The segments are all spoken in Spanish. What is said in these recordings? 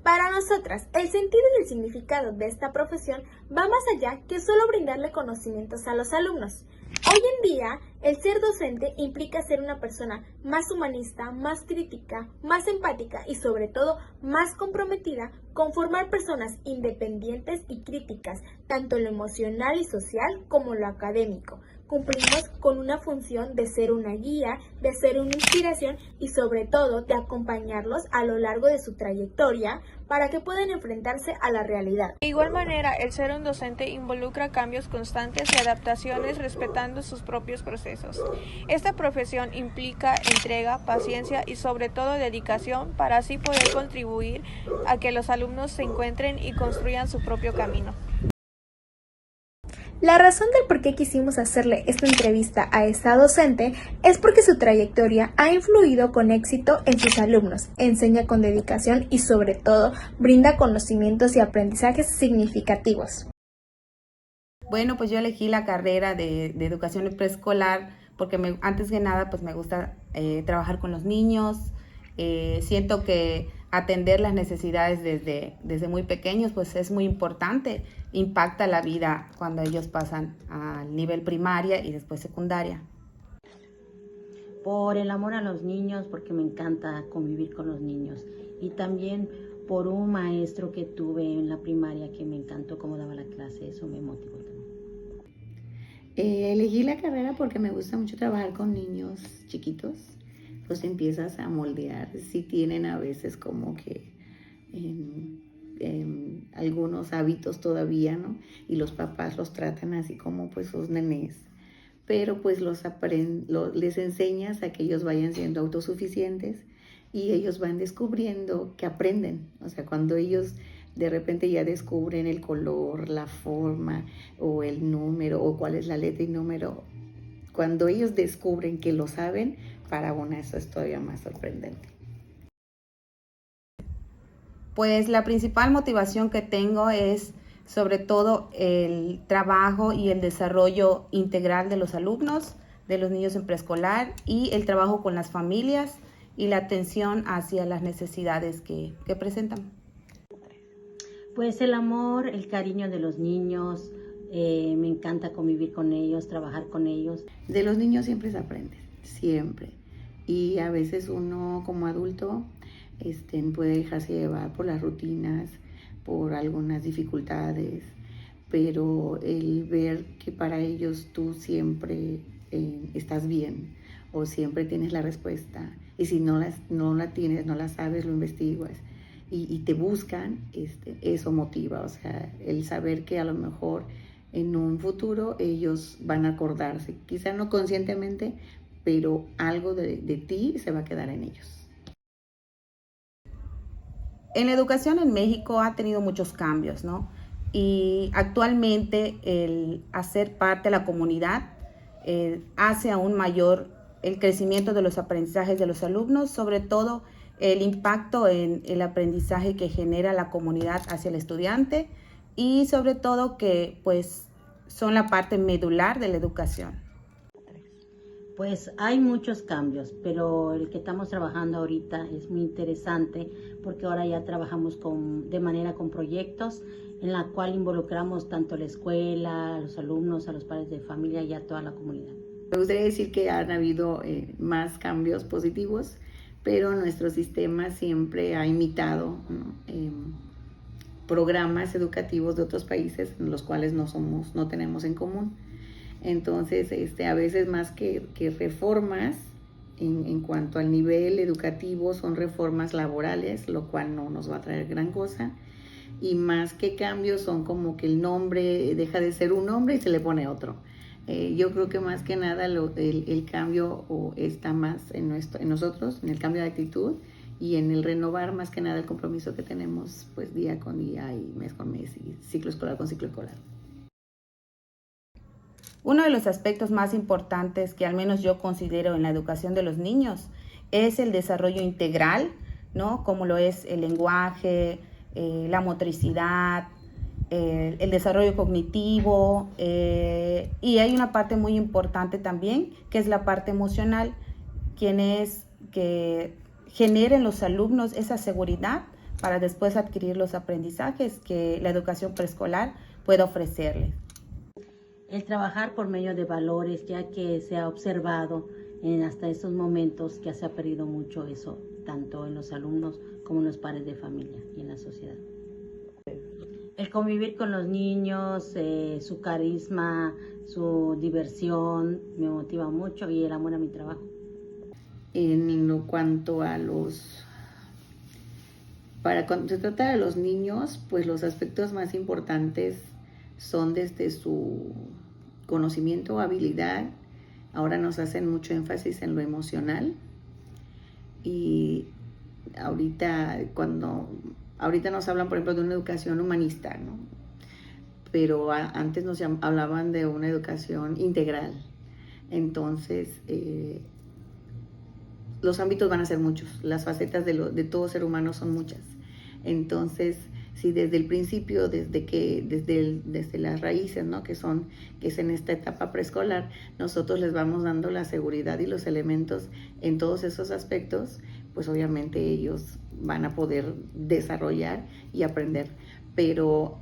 Para nosotras, el sentido y el significado de esta profesión va más allá que solo brindarle conocimientos a los alumnos. Hoy en día, el ser docente implica ser una persona más humanista, más crítica, más empática y sobre todo más comprometida con formar personas independientes y críticas, tanto en lo emocional y social como en lo académico. Cumplimos con una función de ser una guía, de ser una inspiración y sobre todo de acompañarlos a lo largo de su trayectoria para que puedan enfrentarse a la realidad. De igual manera, el ser un docente involucra cambios constantes y adaptaciones respetando sus propios procesos. Esta profesión implica entrega, paciencia y sobre todo dedicación para así poder contribuir a que los alumnos se encuentren y construyan su propio camino. La razón del por qué quisimos hacerle esta entrevista a esta docente es porque su trayectoria ha influido con éxito en sus alumnos, enseña con dedicación y sobre todo brinda conocimientos y aprendizajes significativos. Bueno, pues yo elegí la carrera de educación preescolar porque antes que nada pues me gusta trabajar con los niños. Siento que atender las necesidades desde muy pequeños pues es muy importante, impacta la vida cuando ellos pasan al nivel primaria y después secundaria. Por el amor a los niños, porque me encanta convivir con los niños, y también por un maestro que tuve en la primaria que me encantó cómo daba la clase, eso me motivó también. Elegí la carrera porque me gusta mucho trabajar con niños chiquitos, pues empiezas a moldear, si tienen a veces como que algunos hábitos todavía, ¿no? Y los papás los tratan así como pues sus nenés, pero pues les enseñas a que ellos vayan siendo autosuficientes y ellos van descubriendo que aprenden, o sea, cuando ellos de repente ya descubren el color, la forma o el número o cuál es la letra y número, cuando ellos descubren que lo saben, para una eso es todavía más sorprendente. Pues la principal motivación que tengo es sobre todo el trabajo y el desarrollo integral de los alumnos, de los niños en preescolar y el trabajo con las familias y la atención hacia las necesidades que presentan. Pues el amor, el cariño de los niños, me encanta convivir con ellos, trabajar con ellos. De los niños siempre se aprende, siempre. Y a veces uno como adulto puede dejarse llevar por las rutinas, por algunas dificultades, pero el ver que para ellos tú siempre estás bien o siempre tienes la respuesta y si no la tienes, no la sabes, lo investigas y te buscan, eso motiva, o sea, el saber que a lo mejor en un futuro ellos van a acordarse, quizá no conscientemente, pero algo de ti se va a quedar en ellos. En la educación en México ha tenido muchos cambios, ¿no? Y actualmente el hacer parte de la comunidad hace aún mayor el crecimiento de los aprendizajes de los alumnos, sobre todo el impacto en el aprendizaje que genera la comunidad hacia el estudiante y sobre todo que pues son la parte medular de la educación. Pues hay muchos cambios, pero el que estamos trabajando ahorita es muy interesante porque ahora ya trabajamos de manera con proyectos en la cual involucramos tanto a la escuela, a los alumnos, a los padres de familia y a toda la comunidad. Me gustaría decir que han habido más cambios positivos, pero nuestro sistema siempre ha imitado, ¿no? Programas educativos de otros países en los cuales no tenemos en común. Entonces, a veces más que reformas en cuanto al nivel educativo, son reformas laborales, lo cual no nos va a traer gran cosa. Y más que cambios, son como que el nombre deja de ser un nombre y se le pone otro. Yo creo que más que nada el cambio está más en nosotros, en el cambio de actitud y en el renovar más que nada el compromiso que tenemos pues día con día y mes con mes y ciclo escolar con ciclo escolar. Uno de los aspectos más importantes que al menos yo considero en la educación de los niños es el desarrollo integral, ¿no? Como lo es el lenguaje, la motricidad, el desarrollo cognitivo y hay una parte muy importante también que es la parte emocional, quien es que generen los alumnos esa seguridad para después adquirir los aprendizajes que la educación preescolar puede ofrecerles. El trabajar por medio de valores, ya que se ha observado hasta estos momentos que se ha perdido mucho eso, tanto en los alumnos como en los padres de familia y en la sociedad. El convivir con los niños, su carisma, su diversión, me motiva mucho, y el amor a mi trabajo. En cuanto a cuando se trata de los niños, pues los aspectos más importantes son desde su conocimiento o habilidad. Ahora nos hacen mucho énfasis en lo emocional, y ahorita nos hablan, por ejemplo, de una educación humanista, ¿no? Pero antes nos hablaban de una educación integral. Entonces, los ámbitos van a ser muchos, las facetas de todo ser humano son muchas. Entonces, si desde el principio, desde las raíces, ¿no? que es en esta etapa preescolar, nosotros les vamos dando la seguridad y los elementos en todos esos aspectos, pues obviamente ellos van a poder desarrollar y aprender. Pero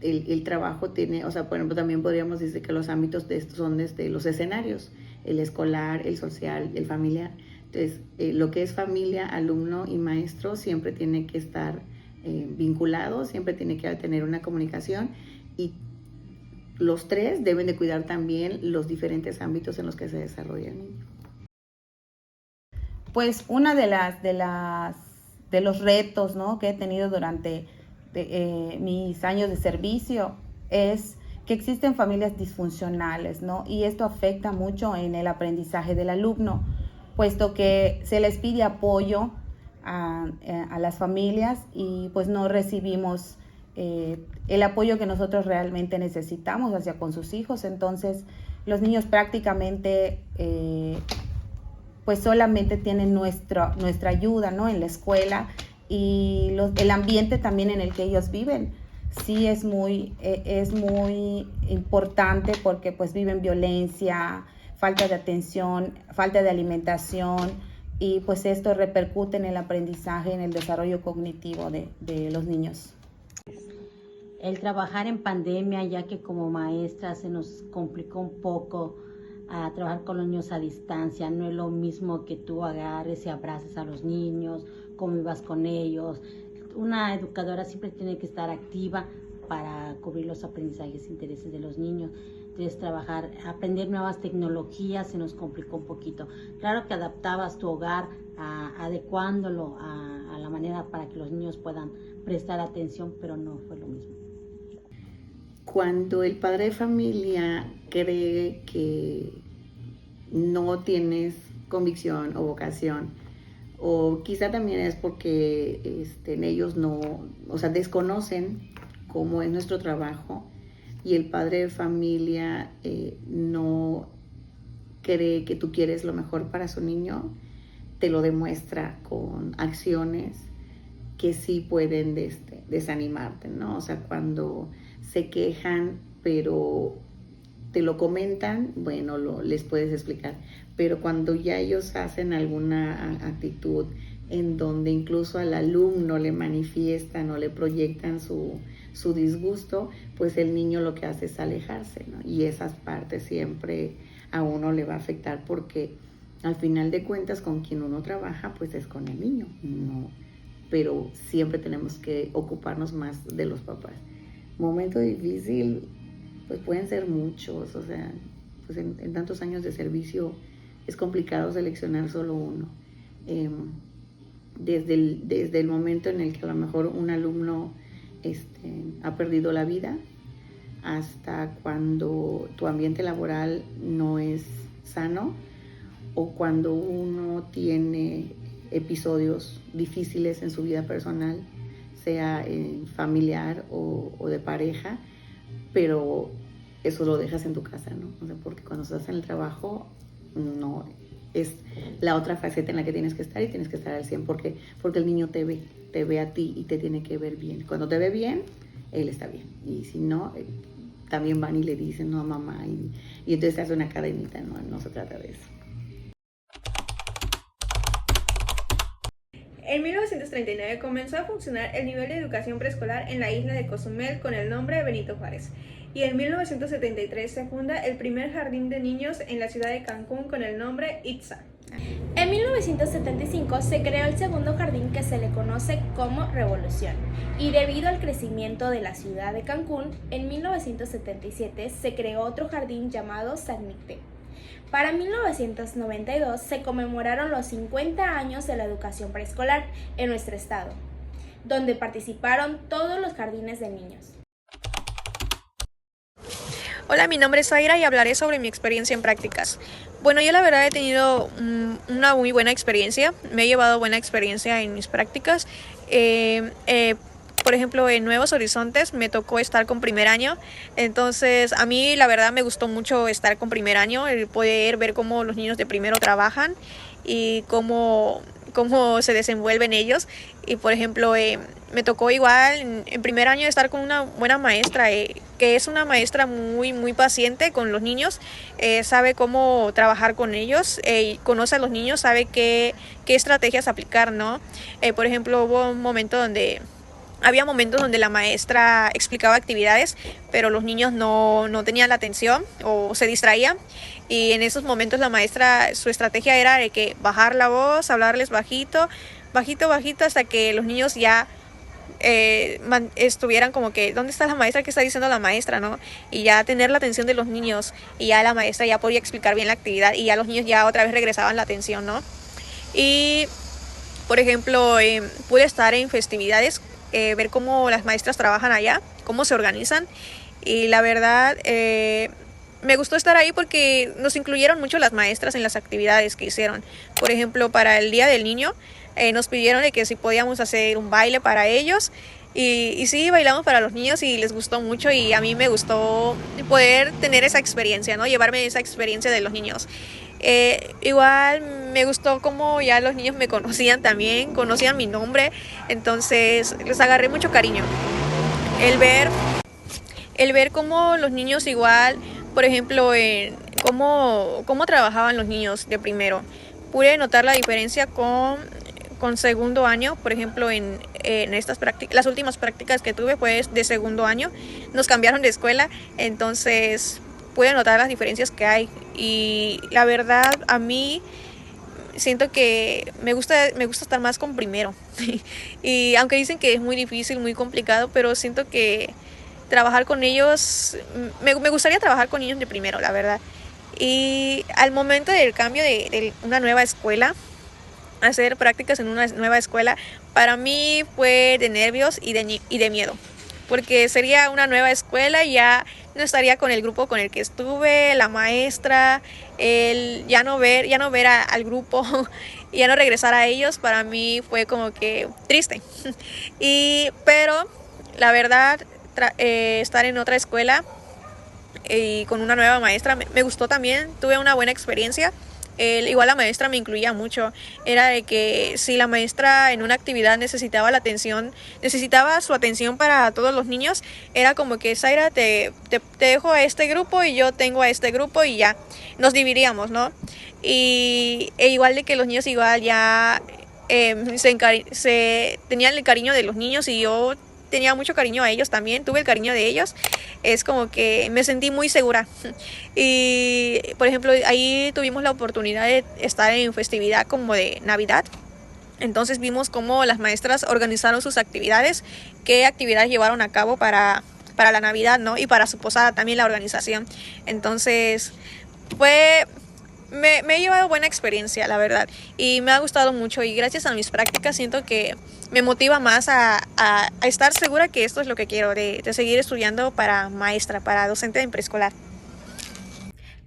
el trabajo tiene, o sea, por ejemplo, también podríamos decir que los ámbitos de estos son desde los escenarios, el escolar, el social, el familiar. Entonces, lo que es familia, alumno y maestro siempre tiene que estar vinculado, siempre tiene que tener una comunicación, y los tres deben de cuidar también los diferentes ámbitos en los que se desarrolla el niño. Pues una de los retos, ¿no? que he tenido durante mis años de servicio es que existen familias disfuncionales, ¿no? Y esto afecta mucho en el aprendizaje del alumno, puesto que se les pide apoyo a las familias y pues no recibimos el apoyo que nosotros realmente necesitamos hacia con sus hijos. Entonces los niños prácticamente pues solamente tienen nuestra ayuda, ¿no? en la escuela, y el ambiente también en el que ellos viven sí es muy importante, porque pues viven violencia, falta de atención, falta de alimentación, y pues esto repercute en el aprendizaje, en el desarrollo cognitivo de los niños. El trabajar en pandemia, ya que como maestra se nos complicó un poco a trabajar con los niños a distancia. No es lo mismo que tú agarres y abraces a los niños, convivas con ellos. Una educadora siempre tiene que estar activa para cubrir los aprendizajes e intereses de los niños. Entonces aprender nuevas tecnologías se nos complicó un poquito. Claro que adaptabas tu hogar adecuándolo a la manera para que los niños puedan prestar atención, pero no fue lo mismo. Cuando el padre de familia cree que no tienes convicción o vocación, o quizá también es porque ellos desconocen cómo es nuestro trabajo, y el padre de familia no cree que tú quieres lo mejor para su niño, te lo demuestra con acciones que sí pueden desanimarte, ¿no? O sea, cuando se quejan, pero te lo comentan, bueno, les puedes explicar. Pero cuando ya ellos hacen alguna actitud en donde incluso al alumno le manifiestan o le proyectan su disgusto, pues el niño lo que hace es alejarse, ¿no? Y esas partes siempre a uno le va a afectar, porque al final de cuentas con quien uno trabaja pues es con el niño, ¿no? Pero siempre tenemos que ocuparnos más de los papás. Momento difícil, pues pueden ser muchos, o sea, pues en tantos años de servicio es complicado seleccionar solo uno. Desde el momento en el que a lo mejor un alumno ha perdido la vida, hasta cuando tu ambiente laboral no es sano, o cuando uno tiene episodios difíciles en su vida personal, sea familiar o de pareja, pero eso lo dejas en tu casa, ¿no? O sea, porque cuando estás en el trabajo, no es la otra faceta en la que tienes que estar, y tienes que estar al 100%, porque el niño te ve a ti y te tiene que ver bien. Cuando te ve bien, él está bien, y si no, también van y le dicen, no, mamá, y entonces se hace una cadenita, no se trata de eso. En 1939 comenzó a funcionar el nivel de educación preescolar en la isla de Cozumel con el nombre de Benito Juárez. Y en 1973 se funda el primer jardín de niños en la ciudad de Cancún con el nombre ITSA. En 1975 se creó el segundo jardín que se le conoce como Revolución, y debido al crecimiento de la ciudad de Cancún, en 1977 se creó otro jardín llamado San Miguel. Para 1992 se conmemoraron los 50 años de la educación preescolar en nuestro estado, donde participaron todos los jardines de niños. Hola, mi nombre es Zaira y hablaré sobre mi experiencia en prácticas. Bueno, yo la verdad he tenido una muy buena experiencia, me he llevado buena experiencia en mis prácticas. Por ejemplo, en Nuevos Horizontes me tocó estar con primer año, entonces a mí la verdad me gustó mucho estar con primer año, el poder ver cómo los niños de primero trabajan y cómo se desenvuelven ellos. Y por ejemplo, me tocó igual en primer año estar con una buena maestra, que es una maestra muy paciente con los niños, sabe cómo trabajar con ellos, conoce a los niños, sabe qué estrategias aplicar, ¿no? Por ejemplo, había momentos donde la maestra explicaba actividades, pero los niños no tenían la atención o se distraían. Y en esos momentos la maestra, su estrategia era de que bajar la voz, hablarles bajito, hasta que los niños ya estuvieran como que, ¿dónde está la maestra? ¿Qué está diciendo la maestra? ¿No? Y ya tener la atención de los niños, y ya la maestra ya podía explicar bien la actividad y ya los niños ya otra vez regresaban la atención, ¿no? Y, por ejemplo, pude estar en festividades, ver cómo las maestras trabajan allá, cómo se organizan, y la verdad me gustó estar ahí porque nos incluyeron mucho las maestras en las actividades que hicieron. Por ejemplo, para el Día del Niño nos pidieron de que si podíamos hacer un baile para ellos, y sí, bailamos para los niños y les gustó mucho, y a mí me gustó poder tener esa experiencia, ¿no? Llevarme esa experiencia de los niños. Igual me gustó como ya los niños me conocían también, conocían mi nombre, entonces les agarré mucho cariño. El ver cómo los niños igual, por ejemplo, cómo trabajaban los niños de primero. Pude notar la diferencia con segundo año, por ejemplo, en estas prácticas, las últimas prácticas que tuve pues de segundo año, nos cambiaron de escuela, entonces pude notar las diferencias que hay, y la verdad a mí siento que me gusta estar más con primero. Y aunque dicen que es muy difícil, muy complicado, pero siento que trabajar con ellos, me gustaría trabajar con niños de primero, la verdad. Y al momento del cambio de una nueva escuela, hacer prácticas en una nueva escuela, para mí fue de nervios y de miedo, porque sería una nueva escuela y ya no estaría con el grupo con el que estuve, la maestra, ya no ver al grupo y ya no regresar a ellos. Para mí fue como que triste. Pero la verdad, estar en otra escuela y con una nueva maestra me gustó también, tuve una buena experiencia. Igual la maestra me incluía mucho, era de que si la maestra en una actividad necesitaba su atención para todos los niños, era como que Zaira, te dejo a este grupo y yo tengo a este grupo, y ya nos dividíamos, ¿no? Igual de que los niños igual ya se tenían el cariño de los niños, y yo tenía mucho cariño a ellos también, tuve el cariño de ellos. Es como que me sentí muy segura. Y por ejemplo, ahí tuvimos la oportunidad de estar en festividad como de Navidad. Entonces vimos cómo las maestras organizaron sus actividades, qué actividades llevaron a cabo para la Navidad, ¿no? Y para su posada también la organización. Entonces me he llevado buena experiencia, la verdad, y me ha gustado mucho, y gracias a mis prácticas siento que me motiva más a estar segura que esto es lo que quiero, de seguir estudiando para maestra, para docente en preescolar.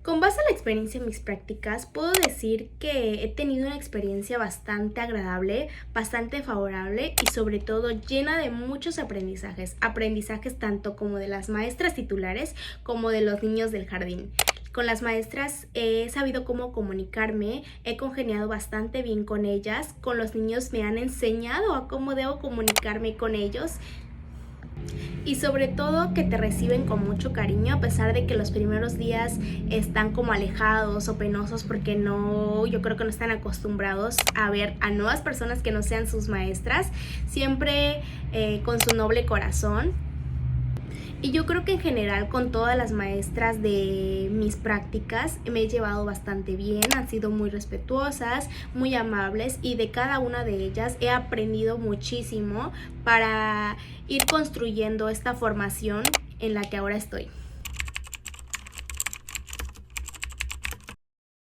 Con base en la experiencia en mis prácticas, puedo decir que he tenido una experiencia bastante agradable, bastante favorable y sobre todo llena de muchos aprendizajes tanto como de las maestras titulares como de los niños del jardín. Con las maestras he sabido cómo comunicarme, he congeniado bastante bien con ellas, con los niños me han enseñado a cómo debo comunicarme con ellos. y sobre todo que te reciben con mucho cariño, a pesar de que los primeros días están como alejados o penosos porque yo creo que no están acostumbrados a ver a nuevas personas que no sean sus maestras, siempre con su noble corazón. Y yo creo que en general con todas las maestras de mis prácticas me he llevado bastante bien, han sido muy respetuosas, muy amables, y de cada una de ellas he aprendido muchísimo para ir construyendo esta formación en la que ahora estoy.